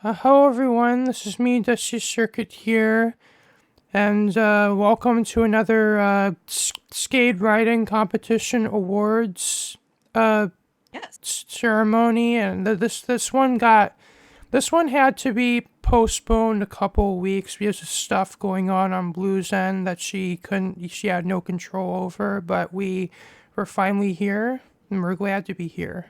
Hello everyone, this is me, Dusty Circuit here, and welcome to another Skade Writing Competition Awards uh, Yes. ceremony, and this one had to be postponed a couple weeks because of stuff going on Blue's end that she had no control over, but we're finally here, and we're glad to be here.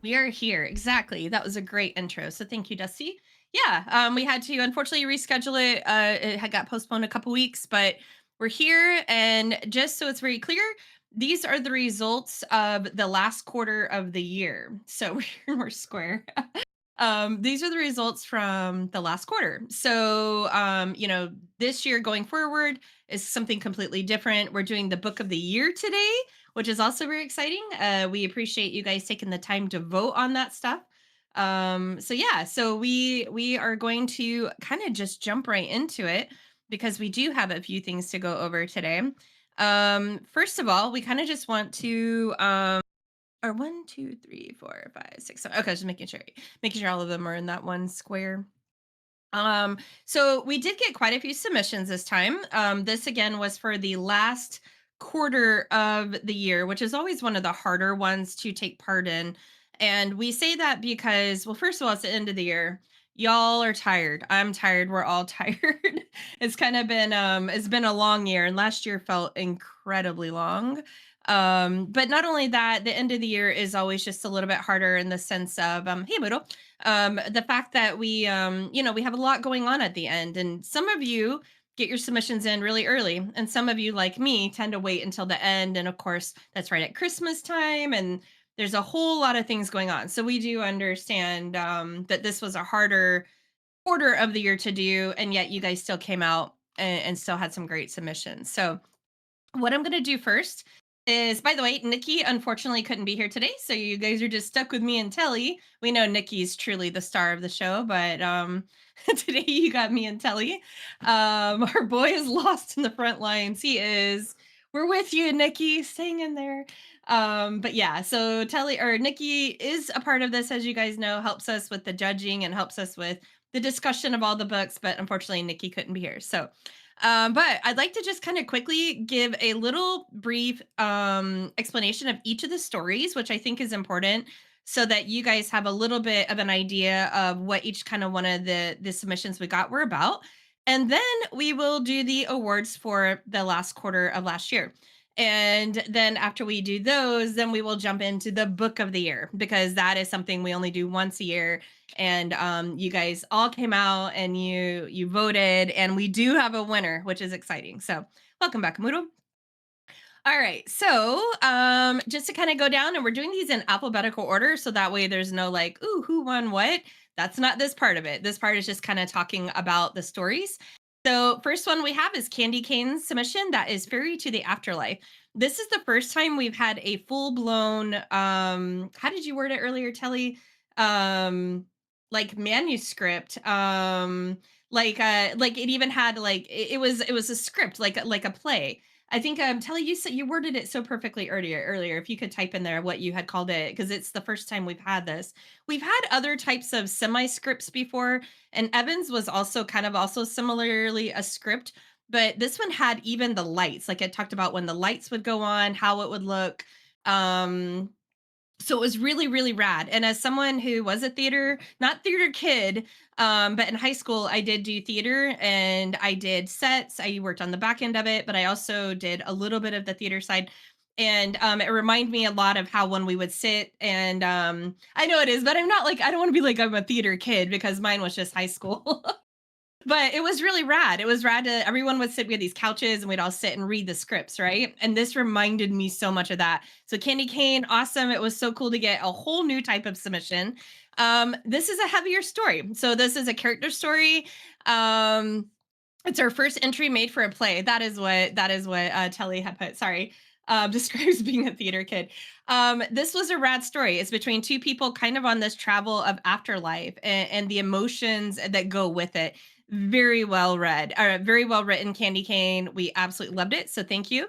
We are here. Exactly. That was a great intro. So thank you, Dusty. Yeah, we had to unfortunately reschedule it. It had got postponed a couple weeks, but we're here. And just so it's very clear, these are the results of the last quarter of the year. So we're square. These are the results from the last quarter. So, this year going forward is something completely different. We're doing the book of the year today, which is also very exciting. We appreciate you guys taking the time to vote on that stuff. So we are going to kind of just jump right into it because we do have a few things to go over today. First of all, we kind of just want to or 1, 2, 3, 4, 5, 6, 7. Okay, just making sure all of them are in that one square. So we did get quite a few submissions this time. This again was for the last quarter of the year, which is always one of the harder ones to take part in. And we say that because, well, first of all, it's the end of the year. Y'all are tired. I'm tired. We're all tired. It's been a long year, and last year felt incredibly long. But not only that, the end of the year is always just a little bit harder in the sense of, hey, Widow, the fact that we have a lot going on at the end, and some of you get your submissions in really early, and some of you, like me, tend to wait until the end. And of course, that's right at Christmas time, and there's a whole lot of things going on. So we do understand that this was a harder quarter of the year to do, and yet you guys still came out and still had some great submissions. So what I'm going to do first is, by the way, Nikki unfortunately couldn't be here today, so you guys are just stuck with me and Telly. We know Nikki's truly the star of the show, but today you got me and Telly. Our boy is lost in the front lines. He is. We're with you, Nikki. Staying in there. But yeah, so Telly or Nikki is a part of this, as you guys know, helps us with the judging and helps us with the discussion of all the books. But unfortunately, Nikki couldn't be here, so but I'd like to just kind of quickly give a little brief explanation of each of the stories, which I think is important, so that you guys have a little bit of an idea of what each kind of one of the submissions we got were about. And then we will do the awards for the last quarter of last year. And then after we do those, then we will jump into the book of the year, because that is something we only do once a year. And you guys all came out and you voted, and we do have a winner, which is exciting. So welcome back, Moodle. All right, so just to kind of go down, and we're doing these in alphabetical order, so that way there's no like, ooh, who won what. That's not this part of it. This part is just kind of talking about the stories. So first one we have is Candy Cane's submission. That is Fairy to the Afterlife. This is the first time we've had a full-blown how did you word it earlier, Telly? Like manuscript. Like it even had like it was a script, like a play. I think Telly, you said you worded it so perfectly earlier. If you could type in there what you had called it, because it's the first time we've had this. We've had other types of semi-scripts before, and Evans was also kind of also similarly a script, but this one had even the lights. Like it talked about when the lights would go on, how it would look. Um, so it was really, really rad. And as someone who was a not theater kid, but in high school, I did do theater and I did sets. I worked on the back end of it, but I also did a little bit of the theater side. And it reminded me a lot of how when we would sit and I know it is, but I'm not like, I don't want to be like I'm a theater kid, because mine was just high school. But it was really rad. It was rad to everyone would sit, we had these couches and we'd all sit and read the scripts, right? And this reminded me so much of that. So Candy Cane, awesome. It was so cool to get a whole new type of submission. This is a heavier story. So this is a character story. It's our first entry made for a play. That is what Telly had put. Sorry. Describes being a theater kid. This was a rad story. It's between two people kind of on this travel of afterlife, and the emotions that go with it. Very well read, very well written, Candy Cane. We absolutely loved it. So thank you.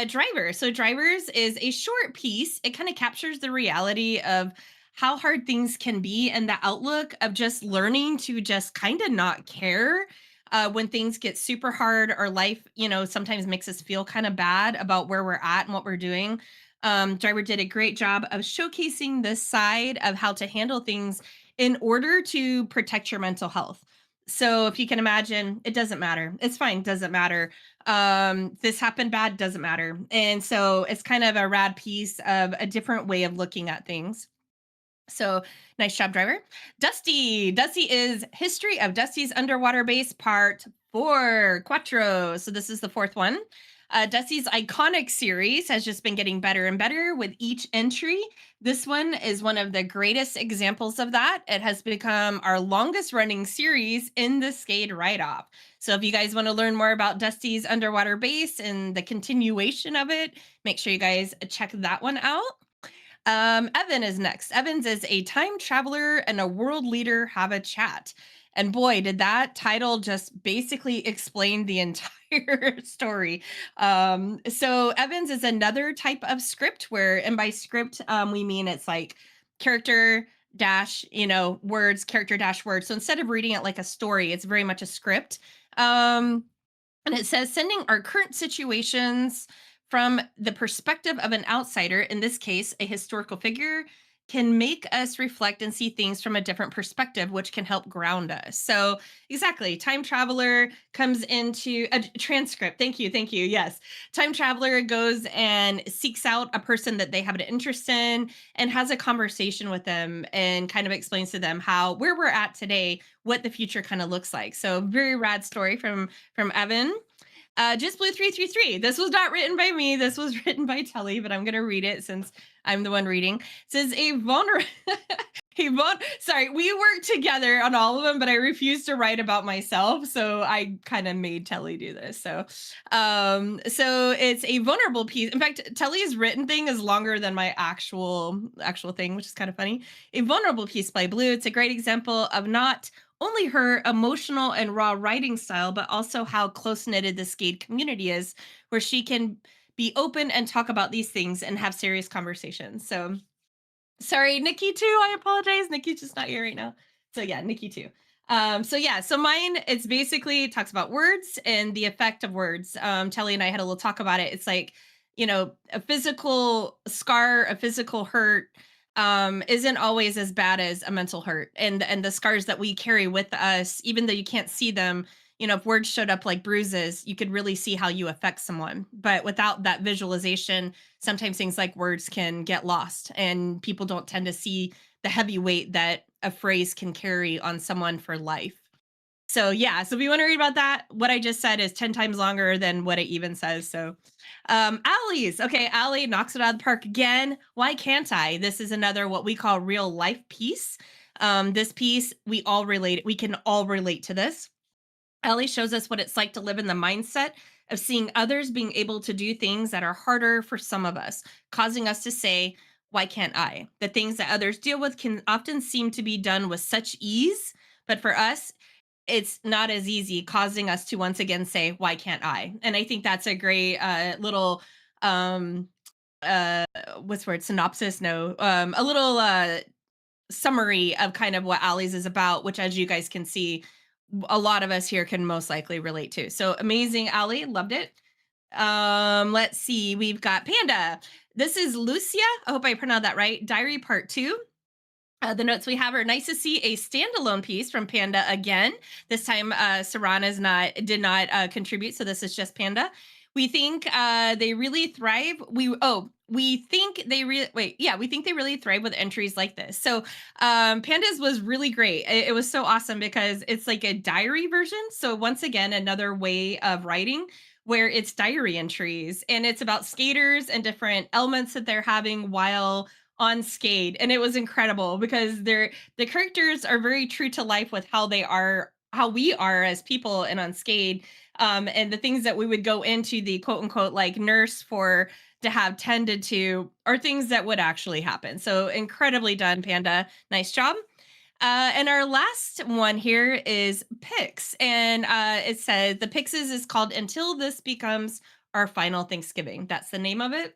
Driver. So Drivers is a short piece. It kind of captures the reality of how hard things can be, and the outlook of just learning to just kind of not care when things get super hard, or life, sometimes makes us feel kind of bad about where we're at and what we're doing. Driver did a great job of showcasing this side of how to handle things in order to protect your mental health. So if you can imagine, it doesn't matter. It's fine. Doesn't matter. This happened bad. Doesn't matter. And so it's kind of a rad piece of a different way of looking at things. So nice job, driver. Dusty. Dusty is History of Dusty's Underwater Base Part 4, Quattro. So this is the fourth one. Dusty's iconic series has just been getting better and better with each entry. This one is one of the greatest examples of that. It has become our longest running series in the Skade write-off. So if you guys want to learn more about Dusty's underwater base and the continuation of it, make sure you guys check that one out. Evan is next. Evans is a time traveler and a world leader have a chat. And boy, did that title just basically explain the entire story. So Evans is another type of script where, and by script, we mean it's like character dash, words, character dash words. So instead of reading it like a story, it's very much a script. And it says sending our current situations from the perspective of an outsider, in this case, a historical figure, can make us reflect and see things from a different perspective, which can help ground us. So, exactly, time traveler comes into a transcript. Thank you. Thank you. Yes. Time traveler goes and seeks out a person that they have an interest in and has a conversation with them and kind of explains to them how where we're at today, what the future kind of looks like. So, very rad story from Evan. Just Blue 333. This was not written by me. This was written by Telly, but I'm going to read it since I'm the one reading. It says a vulnerable. Sorry, we worked together on all of them, but I refused to write about myself, so I kind of made Telly do this. So it's a vulnerable piece. In fact, Telly's written thing is longer than my actual thing, which is kind of funny. A vulnerable piece by Blue. It's a great example of not only her emotional and raw writing style, but also how close knitted the Skade community is, where she can be open and talk about these things and have serious conversations. So sorry, Nikki too. I apologize. Nikki's just not here right now. So yeah, Nikki too. So mine, it's basically talks about words and the effect of words. Telly and I had a little talk about it. It's like, a physical scar, a physical hurt isn't always as bad as a mental hurt. And the scars that we carry with us, even though you can't see them, if words showed up like bruises, you could really see how you affect someone. But without that visualization, sometimes things like words can get lost, and people don't tend to see the heavy weight that a phrase can carry on someone for life. So yeah, so if you want to read about that, what I just said is 10 times longer than what it even says. So Allie's. Okay, Allie knocks it out of the park again. Why can't I? This is another what we call real life piece. This piece, we can all relate to this. Ellie shows us what it's like to live in the mindset of seeing others being able to do things that are harder for some of us, causing us to say, why can't I? The things that others deal with can often seem to be done with such ease, but for us, it's not as easy, causing us to once again say, why can't I? And I think that's a great little um what's the word, synopsis, no, a little summary of kind of what Allie's is about, which, as you guys can see, a lot of us here can most likely relate to. So amazing, Allie, loved it. Let's see, we've got Panda. This is Lucia. I hope I pronounced that right. Diary Part 2. The notes we have are nice to see a standalone piece from Panda again. This time, Sarana did not contribute, so this is just Panda. We think they really thrive. We think they really we think they really thrive with entries like this. So Pandas was really great. It was so awesome because it's like a diary version. So once again, another way of writing where it's diary entries, and it's about skaters and different elements that they're having while on Skade. And it was incredible because the characters are very true to life with how we are as people and on Skade. And the things that we would go into the quote unquote like nurse for to have tended to are things that would actually happen. So incredibly done, Panda. Nice job. And our last one here is Pix. And it says the Pixes is called Until This Becomes Our Final Thanksgiving. That's the name of it.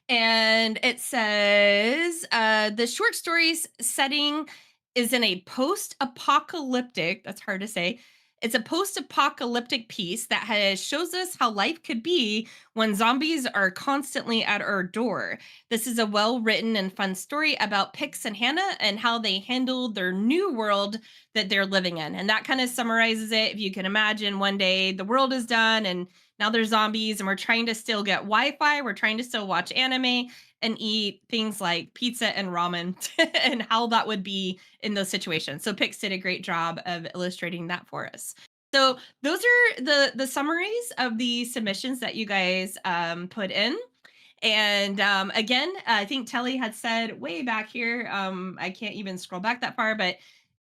And it says the short story's setting is in a post apocalyptic, that's hard to say. It's a post apocalyptic piece that shows us how life could be when zombies are constantly at our door. This is a well written and fun story about Pix and Hannah and how they handled their new world that they're living in. And that kind of summarizes it. If you can imagine, one day the world is done and now there's zombies, and we're trying to still get Wi Fi. We're trying to still watch anime and eat things like pizza and ramen, and how that would be in those situations. So Pix did a great job of illustrating that for us. So those are the summaries of the submissions that you guys put in. And again, I think Telly had said way back here. I can't even scroll back that far, but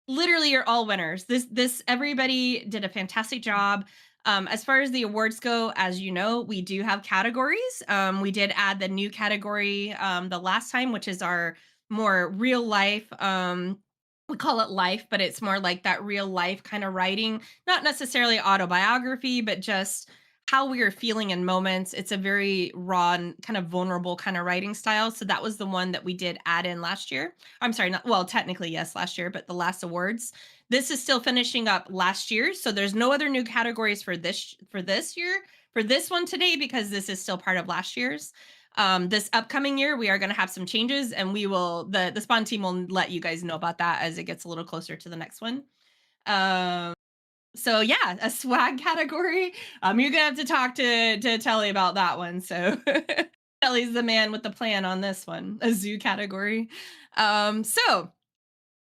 literally you're all winners. This everybody did a fantastic job. As far as the awards go, as you know, we do have categories. We did add the new category the last time, which is our more real life. We call it life, but it's more like that real life kind of writing, not necessarily autobiography, but just how we are feeling in moments. It's a very raw and kind of vulnerable kind of writing style. So that was the one that we did add in last year. I'm sorry, not well, technically yes, last year, but the last awards. This is still finishing up last year, so there's no other new categories for this year for this one today because this is still part of last year's. This upcoming year, we are going to have some changes, and we will the Spawn team will let you guys know about that as it gets a little closer to the next one. Um, so yeah, a swag category. You're gonna have to talk to Telly about that one. So Telly's the man with the plan on this one, a zoo category. So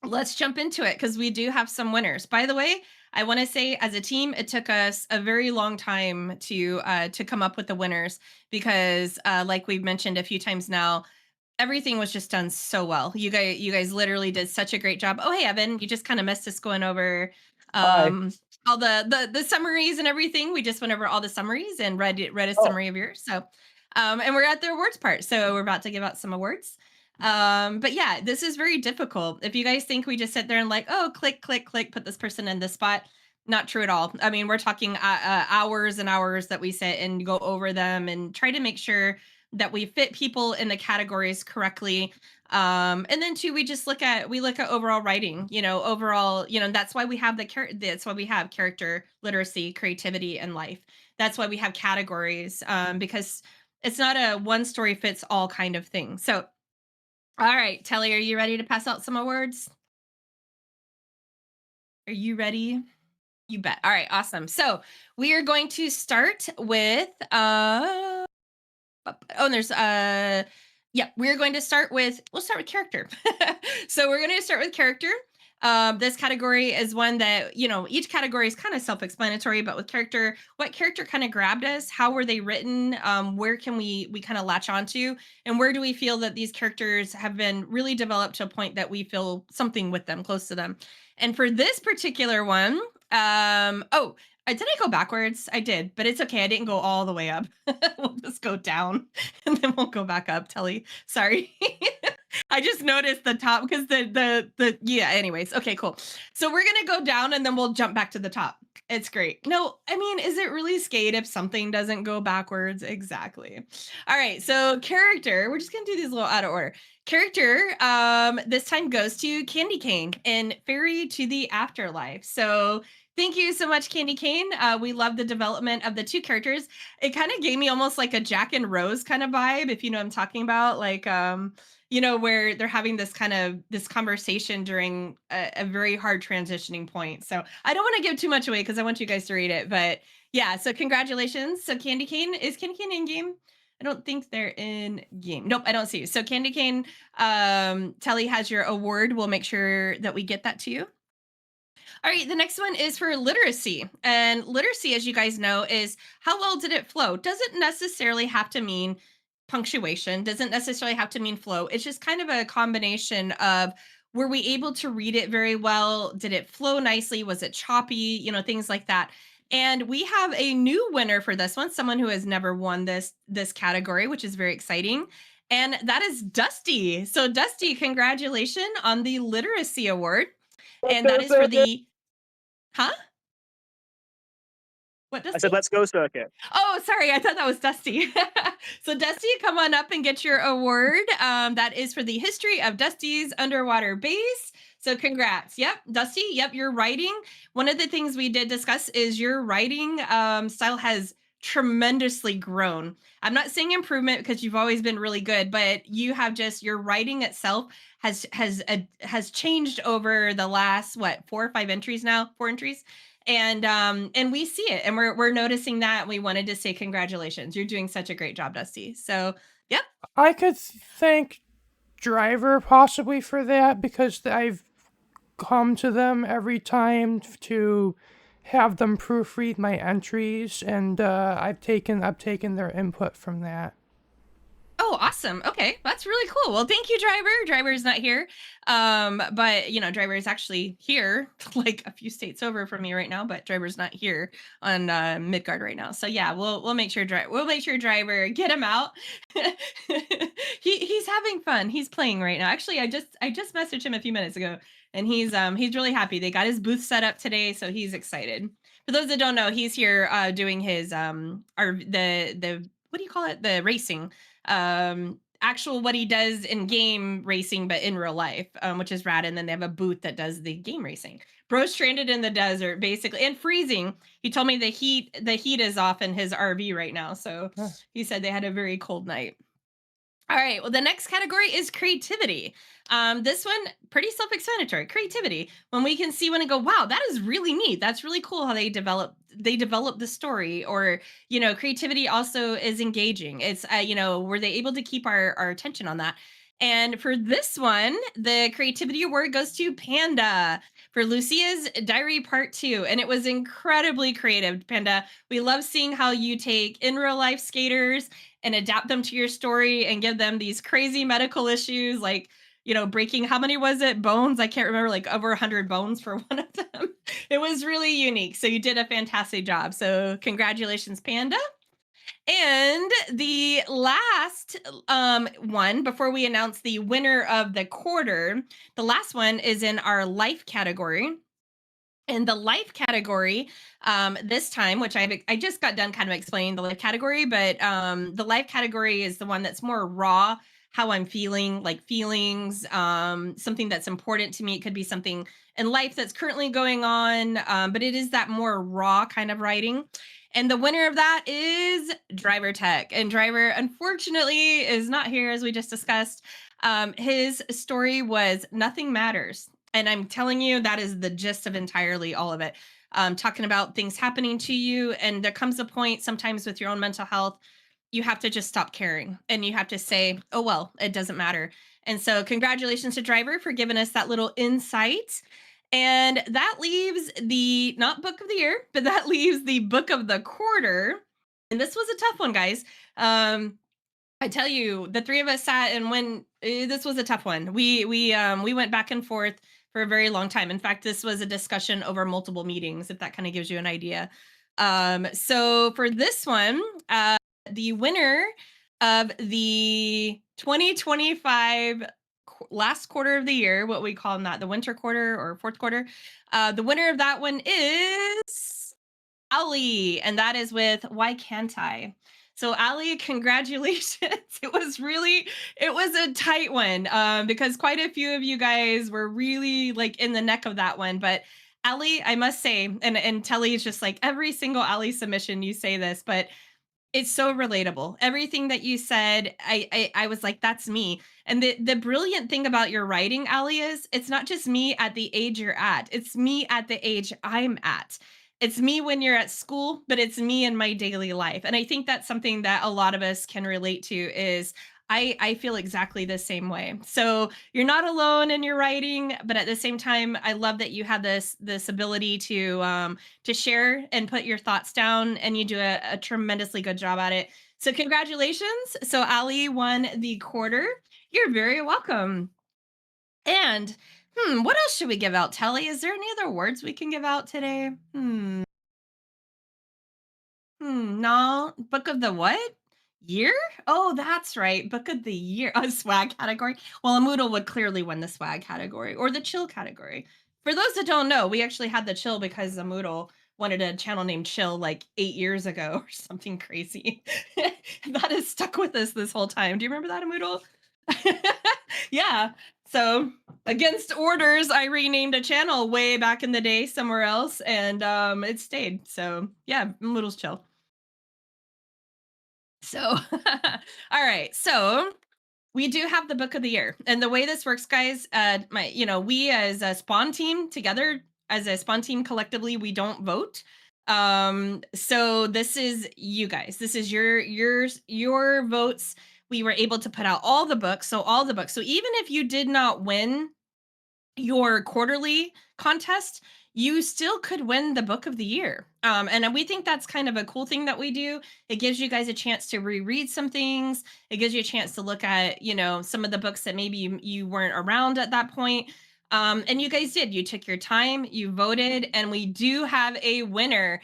let's jump into it because we do have some winners. By the way, I want to say as a team, it took us a very long time to come up with the winners because, like we've mentioned a few times now, everything was just done so well. You guys literally did such a great job. Oh, hey Evan, you just kind of missed us going over Hi. all the summaries and everything. We just went over all the summaries and read a Oh, summary of yours. So and we're at the awards part. So we're about to give out some awards. But yeah, this is very difficult. If you guys think we just sit there and like, oh, click, click, click, put this person in this spot, not true at all. I mean, we're talking hours and hours that we sit and go over them and try to make sure that we fit people in the categories correctly. And then two, we look at overall writing, overall, that's why we have that's why we have character literacy, creativity, and life. That's why we have categories, because it's not a one story fits all kind of thing. So all right, Telly, are you ready to pass out some awards? Are you ready? You bet. All right, awesome. So we are going to start with oh, and there's yeah, we're going to start with we'll start with character. So we're going to start with character. This category is one that, each category is kind of self-explanatory, but with character, what character kind of grabbed us? How were they written? Where can we kind of latch onto? And where do we feel that these characters have been really developed to a point that we feel something with them, close to them? And for this particular one, oh, did I go backwards? I did, but it's okay. I didn't go all the way up. We'll just go down and then we'll go back up, Telly. Sorry. I just noticed the top because the yeah, anyways. Okay, cool. So we're gonna go down and then we'll jump back to the top. It's great. No, I mean, is it really Skade if something doesn't go backwards? Exactly. All right, so character, we're just gonna do these a little out of order. Character, this time goes to Candy Cane in Fairy to the Afterlife. So thank you so much, Candy Cane. We love the development of the two characters. It kind of gave me almost like a Jack and Rose kind of vibe, if you know what I'm talking about. Like, where they're having this conversation during a very hard transitioning point. So I don't want to give too much away because I want you guys to read it. But yeah, so congratulations. So Candy Cane, is Candy Cane in game? I don't think they're in game. Nope, I don't see you. So Candy Cane, Telly has your award. We'll make sure that we get that to you. All right, the next one is for literacy. And literacy, as you guys know, is how well did it flow? Doesn't necessarily have to mean punctuation, doesn't necessarily have to mean flow. It's just kind of a combination of were we able to read it very well? Did it flow nicely? Was it choppy? Things like that. And we have a new winner for this one, someone who has never won this category, which is very exciting. And that is Dusty. So Dusty, congratulations on the literacy award. And that is for the huh? What, I Dusty? said, "Let's go circuit." Oh, sorry. I thought that was Dusty. So, Dusty, come on up and get your award. That is for the history of Dusty's underwater base. So, congrats. Yep, Dusty. Yep, your writing. One of the things we did discuss is your writing style has tremendously grown. I'm not saying improvement because you've always been really good, but you have just your writing itself has changed over the last what 4 or 5 entries now, 4 entries, and we see it and we're noticing that. We wanted to say congratulations, you're doing such a great job, Dusty. So yep. I could thank Driver possibly for that because I've come to them every time to have them proofread my entries, and I've taken their input from that. Oh, awesome. Okay, that's really cool. Well, thank you, Driver. Driver's not here, but Driver is actually here, like a few states over from me right now. But Driver's not here on Midgard right now. So yeah, we'll make sure Driver, get him out. He's having fun. He's playing right now. Actually, I just messaged him a few minutes ago, and he's really happy. They got his booth set up today, so he's excited. For those that don't know, he's here doing his our the what do you call it, the racing, actual what he does in game racing but in real life, which is rad. And then they have a booth that does the game racing. Bro stranded in the desert basically and freezing. He told me the heat is off in his RV right now, so Huh. he said they had a very cold night. All right. Well, the next category is creativity. This one, pretty self-explanatory. Creativity. When we can see one and go, "Wow, that is really neat. That's really cool how they develop the story." Or creativity also is engaging. It's were they able to keep our attention on that? And for this one, the creativity award goes to Panda for Lucia's Diary Part 2. And it was incredibly creative, Panda. We love seeing how you take in real life skaters and adapt them to your story and give them these crazy medical issues, like breaking, how many was it, bones? I can't remember, like over 100 bones for one of them. It was really unique, so you did a fantastic job. So congratulations, Panda. And the last one before we announce the winner of the quarter, the last one is in our life category. In the life category, this time, which I just got done kind of explaining the life category, but the life category is the one that's more raw, how I'm feeling, like feelings, something that's important to me. It could be something in life that's currently going on, but it is that more raw kind of writing. And the winner of that is Driver Tech. And Driver, unfortunately, is not here, as we just discussed. His story was Nothing Matters. And I'm telling you, that is the gist of entirely all of it. Talking about things happening to you. And there comes a point sometimes with your own mental health, you have to just stop caring and you have to say, "Oh, well, it doesn't matter." And so, congratulations to Driver for giving us that little insight. And that leaves the not book of the year, but that leaves the book of the quarter. And this was a tough one, guys. I tell you, the three of us sat and when this was a tough one. We went back and forth for a very long time. In fact, this was a discussion over multiple meetings, if that kind of gives you an idea. So for this one, the winner of the 2025 last quarter of the year, what we call that, the winter quarter or fourth quarter, the winner of that one is Ali, and that is with Why Can't I? So Ali, congratulations. It was a tight one, because quite a few of you guys were really like in the neck of that one. But Ali, I must say, and Telly is just like every single Ali submission, you say this, but it's so relatable. Everything that you said, I was like, that's me. And the brilliant thing about your writing, Ali, is it's not just me at the age you're at. It's me at the age I'm at. It's me when you're at school, but it's me in my daily life. And I think that's something that a lot of us can relate to is I feel exactly the same way. So you're not alone in your writing, but at the same time, I love that you have this ability to share and put your thoughts down, and you do a tremendously good job at it. So congratulations. So Ali won the quarter. You're very welcome. And what else should we give out, Telly? Is there any other words we can give out today? No. Book of the what? Year? Oh, that's right. Book of the year. A swag category. Well, a Moodle would clearly win the swag category or the chill category. For those that don't know, we actually had the chill because a Moodle wanted a channel named Chill like 8 years ago or something crazy. That has stuck with us this whole time. Do you remember that, Amoodle? Yeah. So against orders, I renamed a channel way back in the day somewhere else, and it stayed. So yeah, Moodle's Chill. So all right. So we do have the book of the year. And the way this works, guys, we as a spawn team together, as a spawn team collectively, we don't vote. So this is you guys. This is your votes. We were able to put out all the books. So all the books. So even if you did not win your quarterly contest, you still could win the book of the year. And we think that's kind of a cool thing that we do. It gives you guys a chance to reread some things. It gives you a chance to look at, some of the books that maybe you weren't around at that point. And you guys did. You took your time, you voted, and we do have a winner.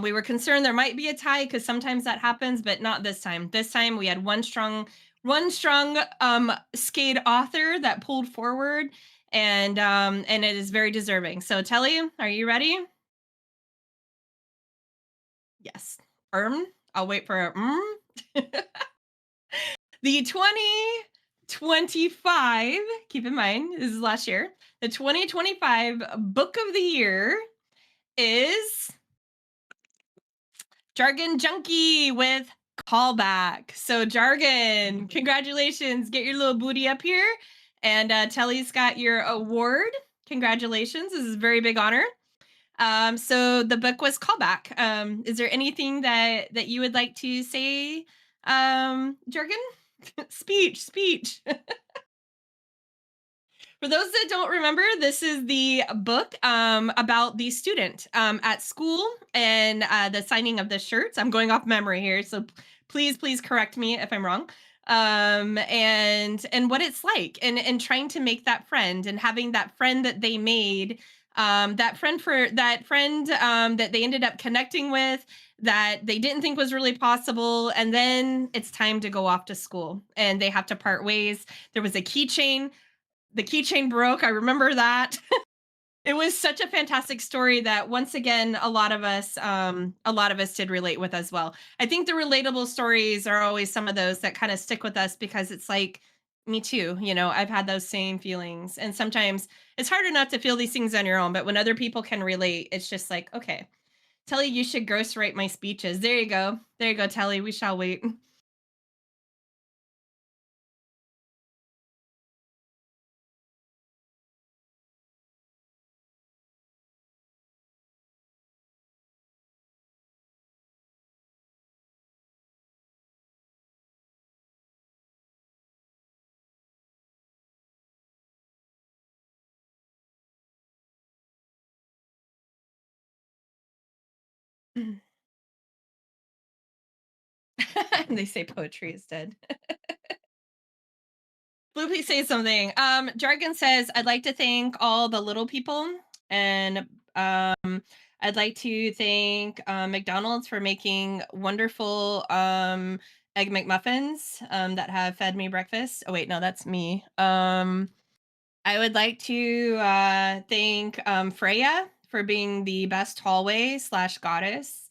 We were concerned there might be a tie because sometimes that happens, but not this time. This time we had one strong Skade author that pulled forward, and it is very deserving. So Telly, are you ready? Yes. I'll wait for the 2025, keep in mind this is last year, the 2025 book of the year is Jargon Junkie with Callback. So Jargon, congratulations. Get your little booty up here. And Telly's got your award. Congratulations. This is a very big honor. So the book was Callback. Is there anything that you would like to say, Jargon? Speech. For those that don't remember, this is the book about the student at school and the signing of the shirts. I'm going off memory here, so please correct me if I'm wrong. And what it's like, and trying to make that friend, and having that friend that they made, that friend that they ended up connecting with, that they didn't think was really possible, and then it's time to go off to school, and they have to part ways. There was a keychain. The keychain broke. I remember that. It was such a fantastic story that once again, a lot of us did relate with as well. I think the relatable stories are always some of those that kind of stick with us because it's like, me too. I've had those same feelings. And sometimes it's hard enough to feel these things on your own, but when other people can relate, it's just like, okay, Telly, you should ghostwrite my speeches. There you go. There you go, Telly. We shall wait. And they say poetry is dead. Blue, please say something. Jargon says, I'd like to thank all the little people, and I'd like to thank McDonald's for making wonderful egg McMuffins that have fed me breakfast. Oh, wait, no, that's me. I would like to thank Freya for being the best hallway / goddess.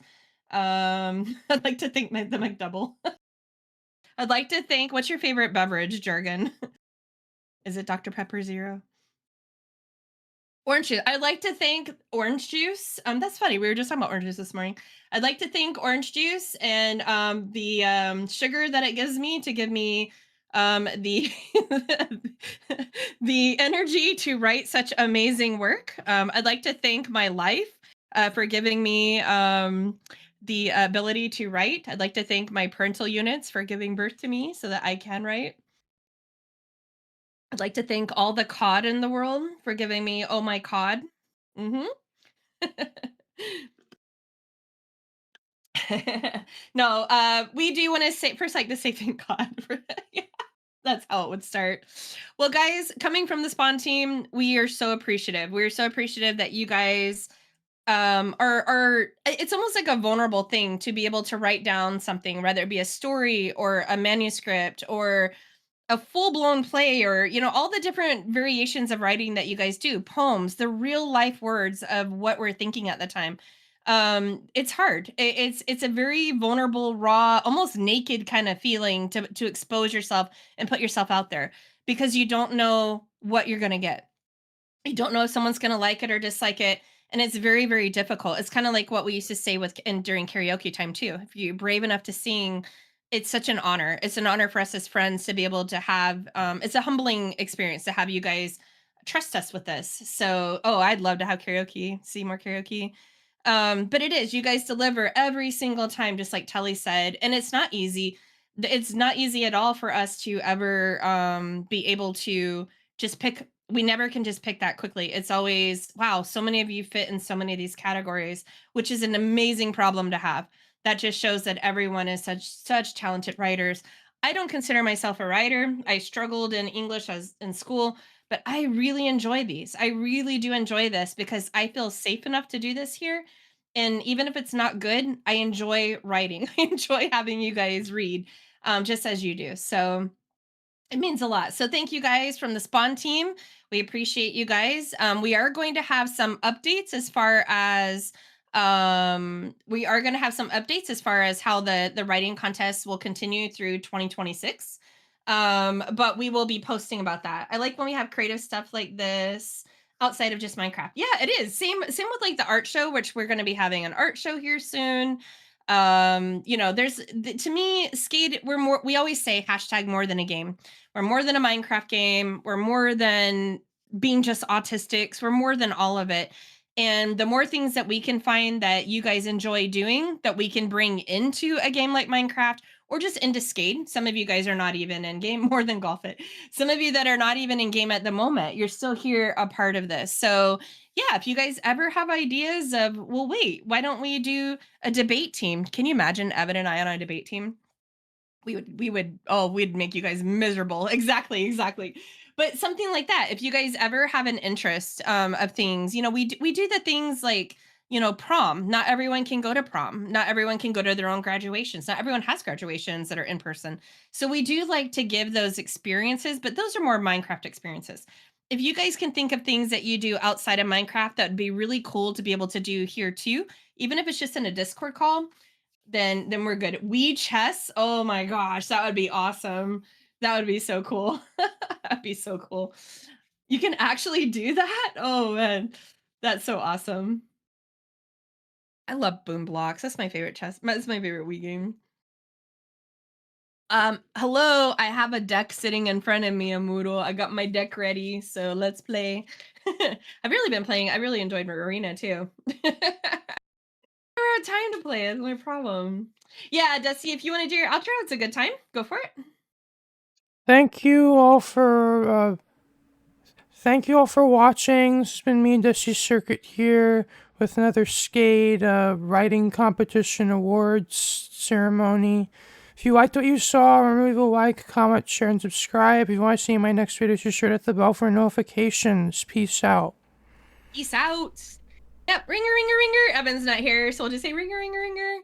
I'd like to thank the McDouble. I'd like to thank, what's your favorite beverage, Jargon? Is it Dr. Pepper Zero? Orange juice. I'd like to thank orange juice. That's funny. We were just talking about orange juice this morning. I'd like to thank orange juice and the sugar that it gives me to give me the the energy to write such amazing work. I'd like to thank my life for giving me the ability to write. I'd like to thank my parental units for giving birth to me so that I can write. I'd like to thank all the cod in the world for giving me oh my cod. Mhm. No, we do want to say first like to say thank God for yeah, that's how it would start. Well, guys, coming from the Spawn team, we are so appreciative. We're so appreciative that you guys are it's almost like a vulnerable thing to be able to write down something, whether it be a story or a manuscript or a full-blown play, or all the different variations of writing that you guys do, poems, the real life words of what we're thinking at the time. It's hard. It's a very vulnerable, raw, almost naked kind of feeling to expose yourself and put yourself out there because you don't know what you're going to get. You don't know if someone's going to like it or dislike it, and it's very very difficult. It's kind of like what we used to say with and during karaoke time too. If you're brave enough to sing, it's such an honor. It's an honor for us as friends to be able to have it's a humbling experience to have you guys trust us with this. So, oh, I'd love to have karaoke, see more karaoke. But it is, you guys deliver every single time, just like Telly said, and it's not easy. It's not easy at all for us to ever be able to just pick. We never can just pick that quickly. It's always, wow, so many of you fit in so many of these categories, which is an amazing problem to have. That just shows that everyone is such talented writers. I don't consider myself a writer. I struggled in English as in school, but I really enjoy these. I really do enjoy this because I feel safe enough to do this here. And even if it's not good, I enjoy writing. I enjoy having you guys read, just as you do. So it means a lot. So thank you guys from the Spawn team. We appreciate you guys. We are going to have some updates as far as how the writing contest will continue through 2026. But we will be posting about that. I like when we have creative stuff like this outside of just Minecraft. Yeah, it is. Same with like the art show, which we're going to be having an art show here soon. To me, Skade, we always say hashtag more than a game. We're more than a Minecraft game. We're more than being just autistics. We're more than all of it. And the more things that we can find that you guys enjoy doing that we can bring into a game like Minecraft or just into Skade. Some of you guys are not even in game, more than golf it. Some of you that are not even in game at the moment, you're still here a part of this. So yeah, if you guys ever have ideas of, well, wait, why don't we do a debate team? Can you imagine Evan and I on a debate team? We'd make you guys miserable. Exactly. But something like that, if you guys ever have an interest of things, we do the things like, prom. Not everyone can go to prom. Not everyone can go to their own graduations. Not everyone has graduations that are in person. So we do like to give those experiences, but those are more Minecraft experiences. If you guys can think of things that you do outside of Minecraft that would be really cool to be able to do here too, even if it's just in a Discord call, then we're good. We chess. Oh my gosh, that would be awesome. That would be so cool. That'd be so cool. You can actually do that? Oh man. That's so awesome. I love Boom Blocks. That's my favorite chess. That's my favorite Wii game. Hello. I have a deck sitting in front of me, Amoodle. I got my deck ready, so let's play. I've really been playing. I really enjoyed Arena too. Never had time to play. That's my problem. Yeah, Dusty, if you want to do your outro, it's a good time. Go for it. Thank you all for watching. This has been me and Dusty Circuit here with another Skade writing competition awards ceremony. If you liked what you saw, remember to leave a like, comment, share, and subscribe. If you want to see my next videos, just sure to hit the bell for notifications. Peace out. Peace out. Yep, ringer, ringer, ringer. Evan's not here, so we'll just say ringer, ringer, ringer.